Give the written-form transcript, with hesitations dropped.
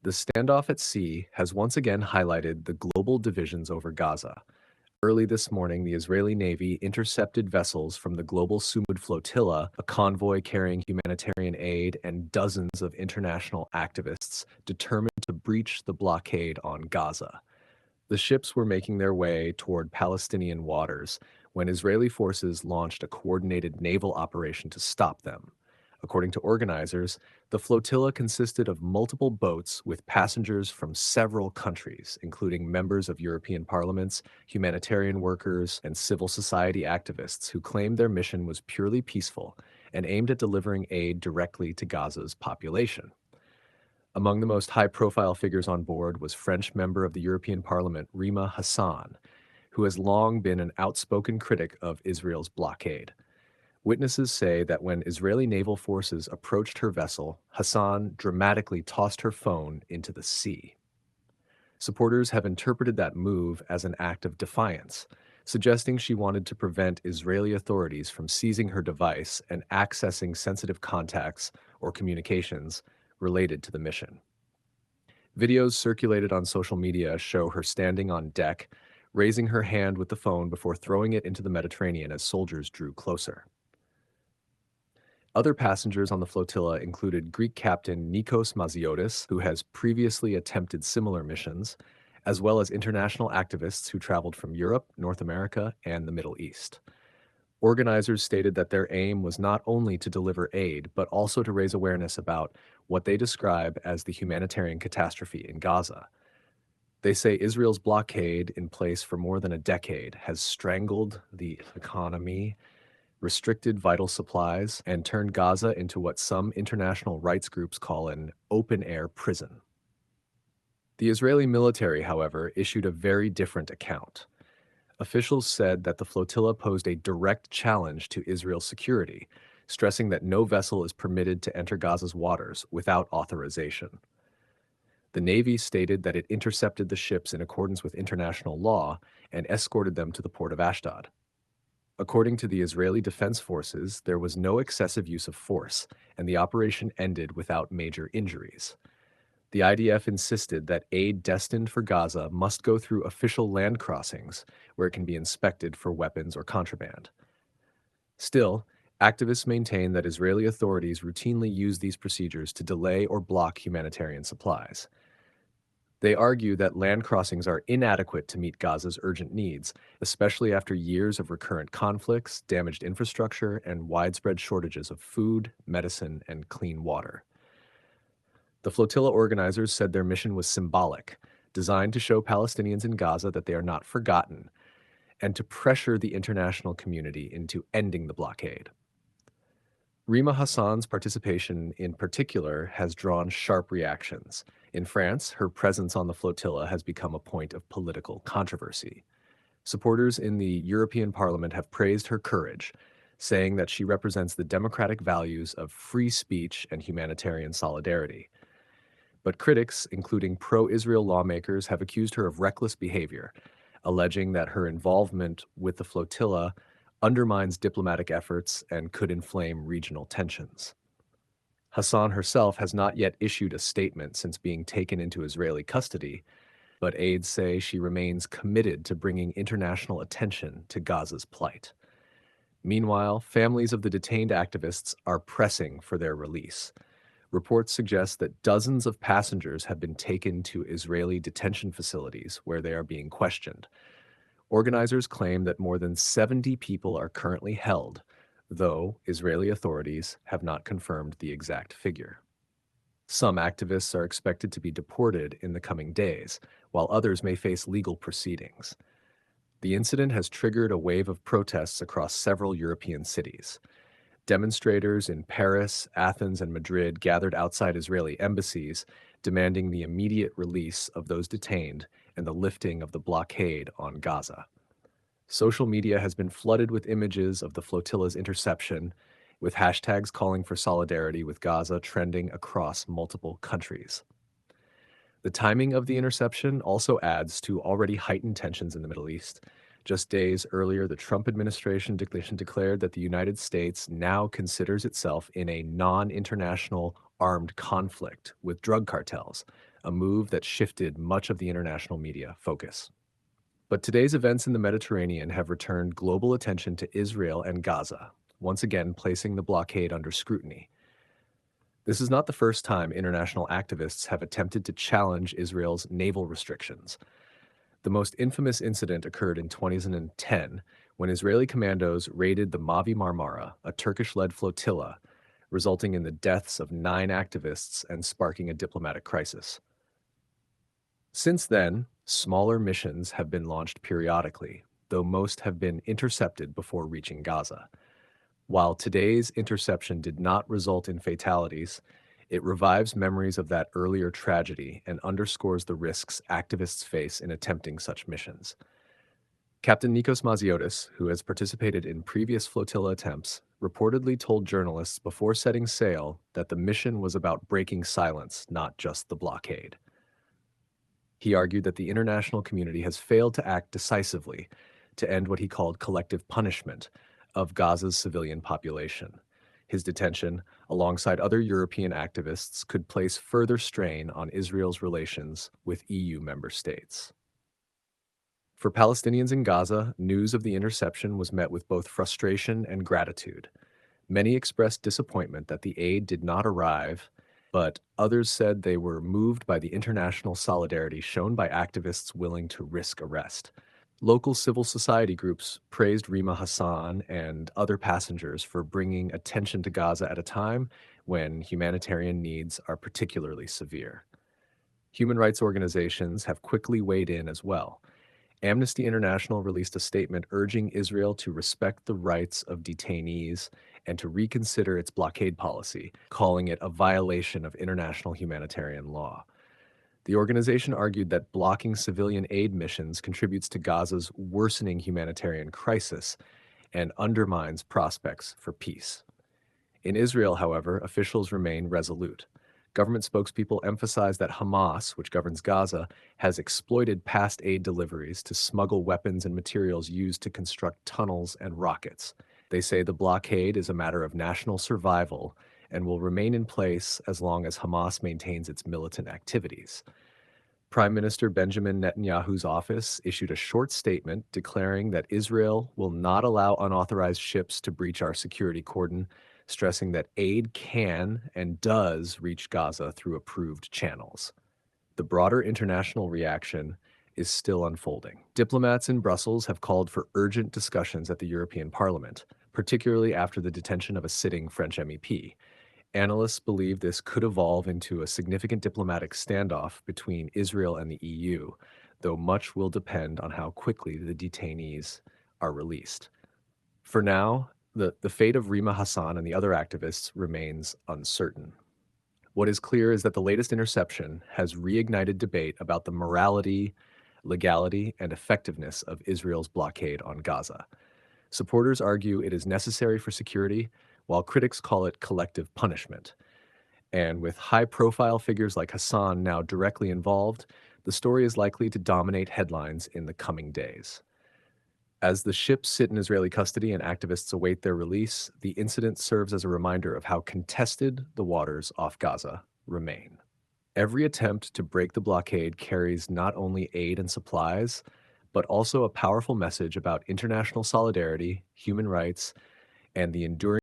The standoff at sea has once again highlighted the global divisions over Gaza. Early this morning, the Israeli Navy intercepted vessels from the Global Sumud Flotilla, a convoy carrying humanitarian aid, and dozens of international activists determined to breach the blockade on Gaza. The ships were making their way toward Palestinian waters when Israeli forces launched a coordinated naval operation to stop them. According to organizers, the flotilla consisted of multiple boats with passengers from several countries, including members of European parliaments, humanitarian workers, and civil society activists who claimed their mission was purely peaceful and aimed at delivering aid directly to Gaza's population. Among the most high-profile figures on board was French member of the European Parliament Rima Hassan, who has long been an outspoken critic of Israel's blockade. Witnesses say that when Israeli naval forces approached her vessel, Hassan dramatically tossed her phone into the sea. Supporters have interpreted that move as an act of defiance, suggesting she wanted to prevent Israeli authorities from seizing her device and accessing sensitive contacts or communications related to the mission. Videos circulated on social media show her standing on deck, raising her hand with the phone before throwing it into the Mediterranean as soldiers drew closer. Other passengers on the flotilla included Greek captain Nikos Maziotis, who has previously attempted similar missions, as well as international activists who traveled from Europe, North America, and the Middle East. Organizers stated that their aim was not only to deliver aid, but also to raise awareness about what they describe as the humanitarian catastrophe in Gaza. They say Israel's blockade, in place for more than a decade, has strangled the economy, restricted vital supplies, and turned Gaza into what some international rights groups call an open-air prison. The Israeli military, however, issued a very different account. Officials said that the flotilla posed a direct challenge to Israel's security, stressing that no vessel is permitted to enter Gaza's waters without authorization. The Navy stated that it intercepted the ships in accordance with international law and escorted them to the port of Ashdod. According to the Israeli Defense Forces, there was no excessive use of force, and the operation ended without major injuries. The IDF insisted that aid destined for Gaza must go through official land crossings, where it can be inspected for weapons or contraband. Still, activists maintain that Israeli authorities routinely use these procedures to delay or block humanitarian supplies. They argue that land crossings are inadequate to meet Gaza's urgent needs, especially after years of recurrent conflicts, damaged infrastructure, and widespread shortages of food, medicine, and clean water. The flotilla organizers said their mission was symbolic, designed to show Palestinians in Gaza that they are not forgotten, and to pressure the international community into ending the blockade. Rima Hassan's participation in particular has drawn sharp reactions. In France, her presence on the flotilla has become a point of political controversy. Supporters in the European Parliament have praised her courage, saying that she represents the democratic values of free speech and humanitarian solidarity. But critics, including pro-Israel lawmakers, have accused her of reckless behavior, alleging that her involvement with the flotilla undermines diplomatic efforts and could inflame regional tensions. Hassan herself has not yet issued a statement since being taken into Israeli custody, but aides say she remains committed to bringing international attention to Gaza's plight. Meanwhile, families of the detained activists are pressing for their release. Reports suggest that dozens of passengers have been taken to Israeli detention facilities where they are being questioned. Organizers claim that more than 70 people are currently held, though Israeli authorities have not confirmed the exact figure. Some activists are expected to be deported in the coming days, while others may face legal proceedings. The incident has triggered a wave of protests across several European cities. Demonstrators in Paris, Athens, and Madrid gathered outside Israeli embassies, demanding the immediate release of those detained and the lifting of the blockade on Gaza. Social media has been flooded with images of the flotilla's interception, with hashtags calling for solidarity with Gaza trending across multiple countries. The timing of the interception also adds to already heightened tensions in the Middle East. Just days earlier, the Trump administration declared that the United States now considers itself in a non-international armed conflict with drug cartels, a move that shifted much of the international media focus. But today's events in the Mediterranean have returned global attention to Israel and Gaza, once again placing the blockade under scrutiny. This is not the first time international activists have attempted to challenge Israel's naval restrictions. The most infamous incident occurred in 2010 when Israeli commandos raided the Mavi Marmara, a Turkish-led flotilla, resulting in the deaths of 9 activists and sparking a diplomatic crisis. Since then, smaller missions have been launched periodically, though most have been intercepted before reaching Gaza. While today's interception did not result in fatalities, it revives memories of that earlier tragedy and underscores the risks activists face in attempting such missions. Captain Nikos Maziotis, who has participated in previous flotilla attempts, reportedly told journalists before setting sail that the mission was about breaking silence, not just the blockade. He argued that the international community has failed to act decisively to end what he called collective punishment of Gaza's civilian population. His detention, alongside other European activists, could place further strain on Israel's relations with EU member states. For Palestinians in Gaza, news of the interception was met with both frustration and gratitude. Many expressed disappointment that the aid did not arrive, but others said they were moved by the international solidarity shown by activists willing to risk arrest. Local civil society groups praised Rima Hassan and other passengers for bringing attention to Gaza at a time when humanitarian needs are particularly severe. Human rights organizations have quickly weighed in as well. Amnesty International released a statement urging Israel to respect the rights of detainees and to reconsider its blockade policy, calling it a violation of international humanitarian law. The organization argued that blocking civilian aid missions contributes to Gaza's worsening humanitarian crisis and undermines prospects for peace. In Israel, however, officials remain resolute. Government spokespeople emphasize that Hamas, which governs Gaza, has exploited past aid deliveries to smuggle weapons and materials used to construct tunnels and rockets. They say the blockade is a matter of national survival and will remain in place as long as Hamas maintains its militant activities. Prime Minister Benjamin Netanyahu's office issued a short statement declaring that Israel will not allow unauthorized ships to breach our security cordon, stressing that aid can and does reach Gaza through approved channels. The broader international reaction is still unfolding. Diplomats in Brussels have called for urgent discussions at the European Parliament, particularly after the detention of a sitting French MEP. Analysts believe this could evolve into a significant diplomatic standoff between Israel and the EU, though much will depend on how quickly the detainees are released. For now, the fate of Rima Hassan and the other activists remains uncertain. What is clear is that the latest interception has reignited debate about the morality, legality, and effectiveness of Israel's blockade on Gaza. Supporters argue it is necessary for security, while critics call it collective punishment. And with high-profile figures like Hassan now directly involved, the story is likely to dominate headlines in the coming days. As the ships sit in Israeli custody and activists await their release, the incident serves as a reminder of how contested the waters off Gaza remain. Every attempt to break the blockade carries not only aid and supplies, but also a powerful message about international solidarity, human rights, and the enduring